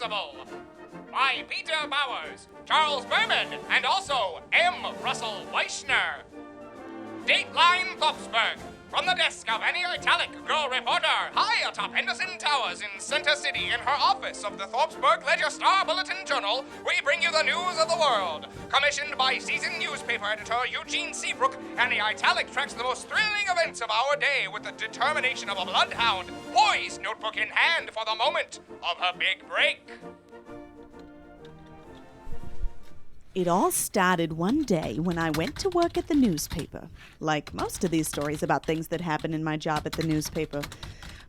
Impossible by Peter Bowers, Charles Berman, and also M. Russell Woyshner. Dateline Thorpsburg. From the desk of any Italic girl reporter high atop Henderson Towers in Center City in her office of the Thorpsburg Ledger-Star Bulletin Journal, we bring you the news of the world. Commissioned by seasoned newspaper editor EUGENE SEABROOK, Annie Italic tracks the most thrilling events of our day with the determination of a bloodhound, poised notebook in hand for the moment of her big break. It all started one day when I went to work at the newspaper. Like most of these stories about things that happen in my job at the newspaper.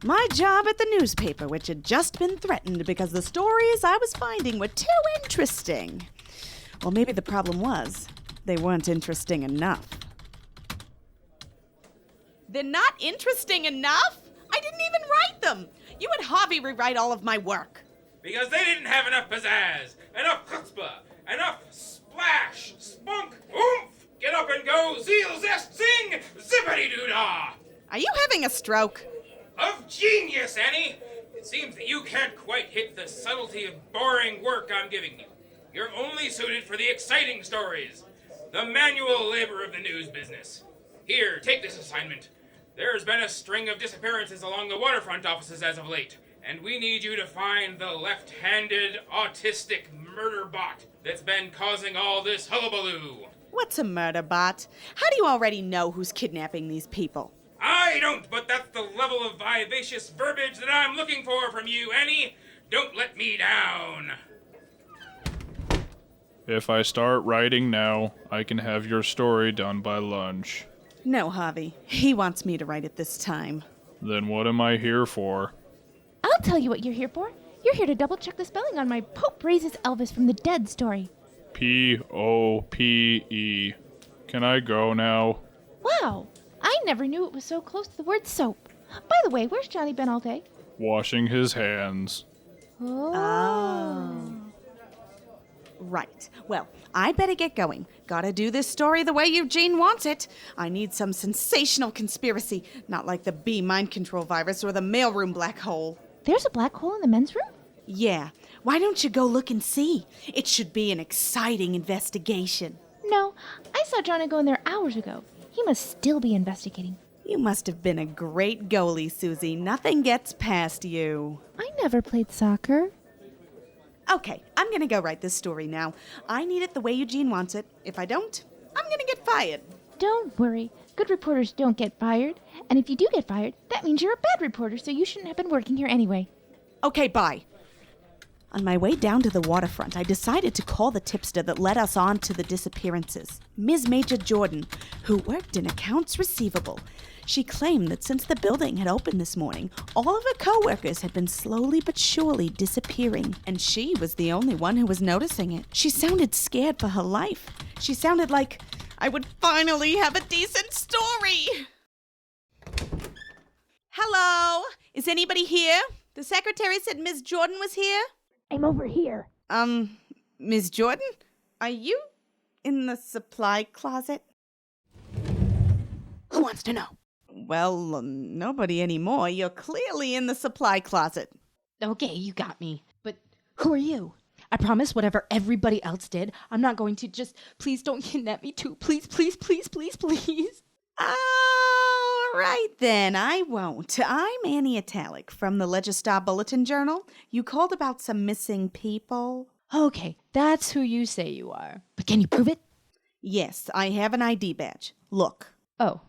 My job at the newspaper, which had just been threatened because the stories I was finding were too interesting. Well, maybe the problem was they weren't interesting enough. They're not interesting enough? I didn't even write them. You and Harvey rewrite all of my work. Because they didn't have enough pizzazz, enough chutzpah, enough splash, spunk, oomph, get up and go, zeal, zest, sing, zippity-doo-dah. Are you having a stroke? Of genius, Annie. It seems that you can't quite hit the subtlety of boring work I'm giving you. You're only suited for the exciting stories, the manual labor of the news business. Here, take this assignment. There's been a string of disappearances along the waterfront offices as of late, and we need you to find the left-handed autistic murder bot that's been causing all this hullabaloo. What's a murder bot? How do you already know who's kidnapping these people? I don't, but that's the level of vivacious verbiage that I'm looking for from you, Annie. Don't let me down. If I start writing now, I can have your story done by lunch. No, Harvey. He wants me to write it this time. Then what am I here for? I'll tell you what you're here for. You're here to double-check the spelling on my Pope Raises Elvis from the Dead story. P-O-P-E. Can I go now? Wow, I never knew it was so close to the word soap. By the way, where's Johnny been all day? Washing his hands. Oh. Right. Well, I better get going. Gotta do this story the way EUGENE wants it. I need some sensational conspiracy, not like the bee mind control virus or the mailroom black hole. There's a black hole in the men's room? Yeah. Why don't you go look and see? It should be an exciting investigation. No, I saw Johnny go in there hours ago. He must still be investigating. You must have been a great goalie, Suzie. Nothing gets past you. I never played soccer. Okay, I'm gonna go write this story now. I need it the way EUGENE wants it. If I don't, I'm gonna get fired. Don't worry. Good reporters don't get fired. And if you do get fired, that means you're a bad reporter, so you shouldn't have been working here anyway. Okay, bye. On my way down to the waterfront, I decided to call the tipster that led us on to the disappearances, Ms. Major Jordan, who worked in accounts receivable. She claimed that since the building had opened this morning, all of her co-workers had been slowly but surely disappearing, and she was the only one who was noticing it. She sounded scared for her life. She sounded like I would finally have a decent story. Hello? Is anybody here? The secretary said Ms. Jordan was here? I'm over here. Ms. Jordan? Are you in the supply closet? Who wants to know? Well, nobody anymore. You're clearly in the supply closet. Okay, you got me. But who are you? I promise whatever everybody else did, I'm not going to just... Please don't kidnap me too. Please, please, please, please, please. All right, then. I won't. I'm Annie Italic from the Ledger-Star Bulletin Journal. You called about some missing people? Okay, that's who you say you are. But can you prove it? Yes, I have an ID badge. Look. Oh.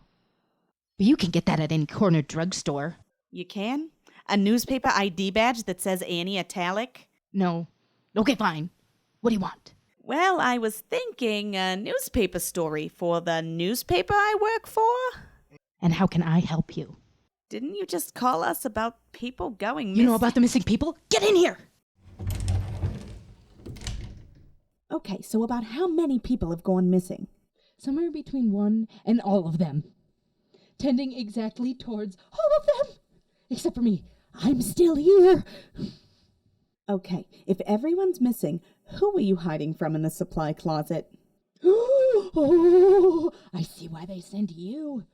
But you can get that at any corner drugstore. You can? A newspaper ID badge that says Annie Italic? No. Okay, fine. What do you want? Well, I was thinking a newspaper story for the newspaper I work for. And how can I help you? Didn't you just call us about people going missing? You know about the missing people? Get in here! Okay, so about how many people have gone missing? Somewhere between one and all of them. Tending exactly towards all of them! Except for me. I'm still here! Okay, if everyone's missing, who were you hiding from in the supply closet? Oh, I see why they send you.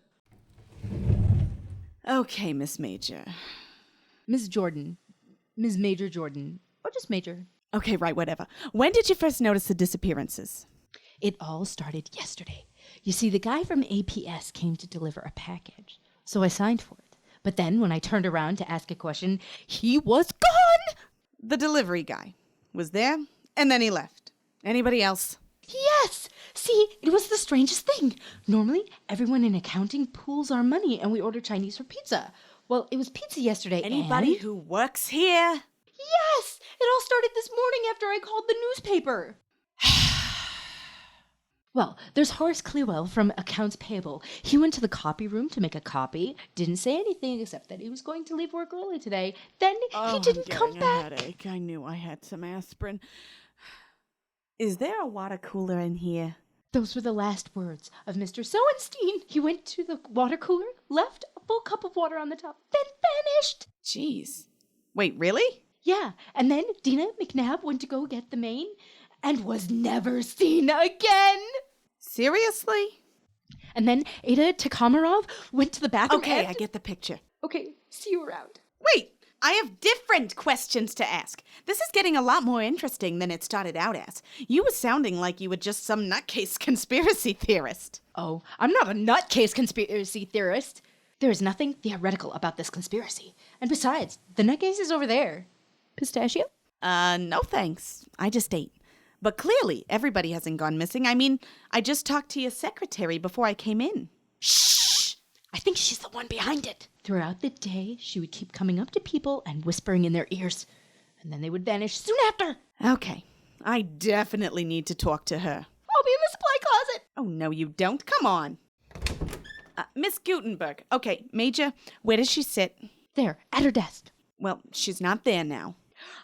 Okay, Miss Major. Miss Jordan. Ms. Major Jordan. Or just Major. Okay, right, whatever. When did you first notice the disappearances? It all started yesterday. You see, the guy from APS came to deliver a package, so I signed for it. But then when I turned around to ask a question, he was gone! The delivery guy was there, and then he left. Anybody else? Yes! See, it was the strangest thing. Normally, everyone in accounting pools our money and we order Chinese for pizza. Well, it was pizza yesterday. Anybody and... who works here? Yes! It all started this morning after I called the newspaper. Well, there's Horace Clewell from Accounts Payable. He went to the copy room to make a copy. Didn't say anything except that he was going to leave work early today. Then he didn't come back. Headache. I knew I had some aspirin. Is there a water cooler in here? Those were the last words of Mr. Sowenstein. He went to the water cooler, left a full cup of water on the top, then vanished. Jeez. Wait, really? Yeah, and then Dina McNabb went to go get the main and was never seen again. Seriously? And then Ada Takamarov went to the bathroom. Okay, I get the picture. Okay, see you around. Wait, I have different questions to ask. This is getting a lot more interesting than it started out as. You were sounding like you were just some nutcase conspiracy theorist. Oh, I'm not a nutcase conspiracy theorist. There is nothing theoretical about this conspiracy. And besides, the nutcase is over there. Pistachio? No thanks. I just ate. But clearly, everybody hasn't gone missing. I mean, I just talked to your secretary before I came in. Shh! I think she's the one behind it. Throughout the day, she would keep coming up to people and whispering in their ears. And then they would vanish soon after. Okay. I definitely need to talk to her. I'll be in the supply closet. Oh, no, you don't. Come on. Miss Gutenberg. Okay, Major, where does she sit? There, at her desk. Well, she's not there now.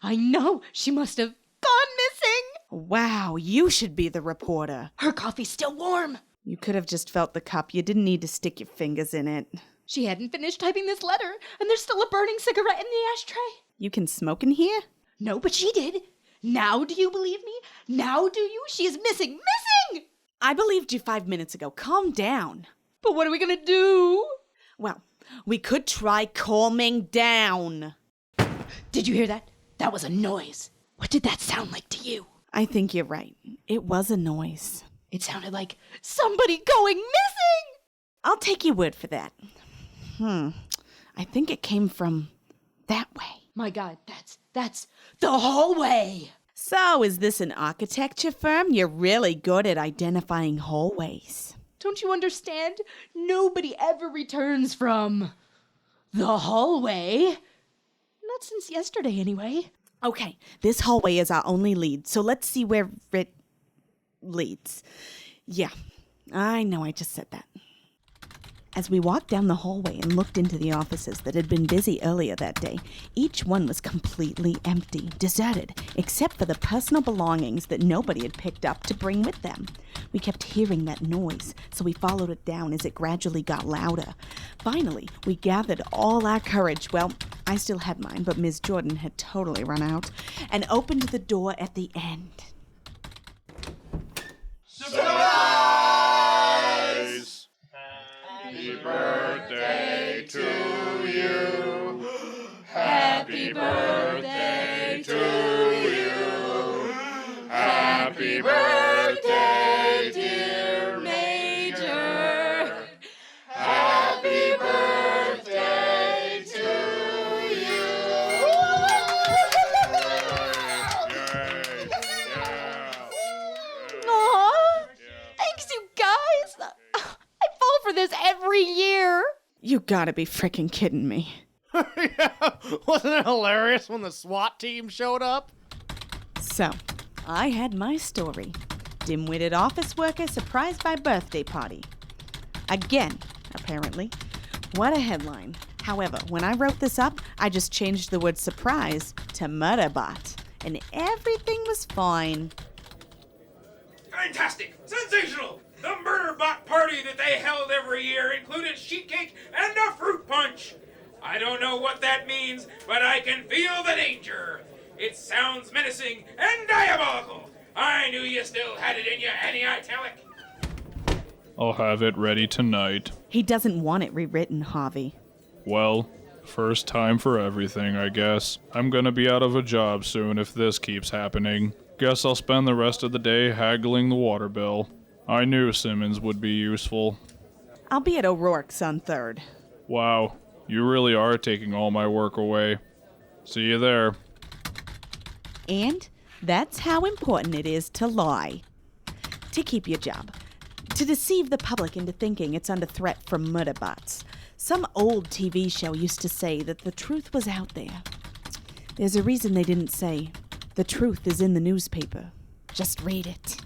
I know. She must have gone missing. Wow, you should be the reporter. Her coffee's still warm. You could have just felt the cup. You didn't need to stick your fingers in it. She hadn't finished typing this letter, and there's still a burning cigarette in the ashtray. You can smoke in here? No, but she did. Now do you believe me? Now do you? She is missing. Missing! I believed you 5 minutes ago. Calm down. But what are we gonna do? Well, we could try calming down. Did you hear that? That was a noise. What did that sound like to you? I think you're right. It was a noise. It sounded like somebody going missing! I'll take your word for that. I think it came from that way. My God, that's the hallway! So, is this an architecture firm? You're really good at identifying hallways. Don't you understand? Nobody ever returns from the hallway. Not since yesterday, anyway. Okay, this hallway is our only lead, so let's see where it leads. Yeah, I know I just said that. As we walked down the hallway and looked into the offices that had been busy earlier that day, each one was completely empty, deserted, except for the personal belongings that nobody had picked up to bring with them. We kept hearing that noise, so we followed it down as it gradually got louder. Finally, we gathered all our courage. Well, I still had mine, but Ms. Jordan had totally run out, and opened the door at the end. Surprise! Happy birthday to you. Happy birthday to you. Happy birthday, dear Major. Happy birthday to you. Aw, thanks you guys. I fall for this every year. You gotta be frickin' kidding me. Yeah, wasn't it hilarious when the SWAT team showed up? So, I had my story. Dim-witted office worker surprised by birthday party. Again, apparently. What a headline. However, when I wrote this up, I just changed the word surprise to murderbot. And everything was fine. Fantastic! Sensational! The murder bot party that they held every year included sheet cake and a fruit punch. I don't know what that means, but I can feel the danger. It sounds menacing and diabolical. I knew you still had it in you, Annie Italic. I'll have it ready tonight. He doesn't want it rewritten, Harvey. Well, First time for everything, I guess. I'm gonna be out of a job soon if this keeps happening. Guess I'll spend the rest of the day haggling the water bill. I knew Simmons would be useful. I'll be at O'Rourke's on 3rd. Wow, you really are taking all my work away. See you there. And that's how important it is to lie. To keep your job. To deceive the public into thinking it's under threat from murder bots. Some old TV show used to say that the truth was out there. There's a reason they didn't say, the truth is in the newspaper. Just read it.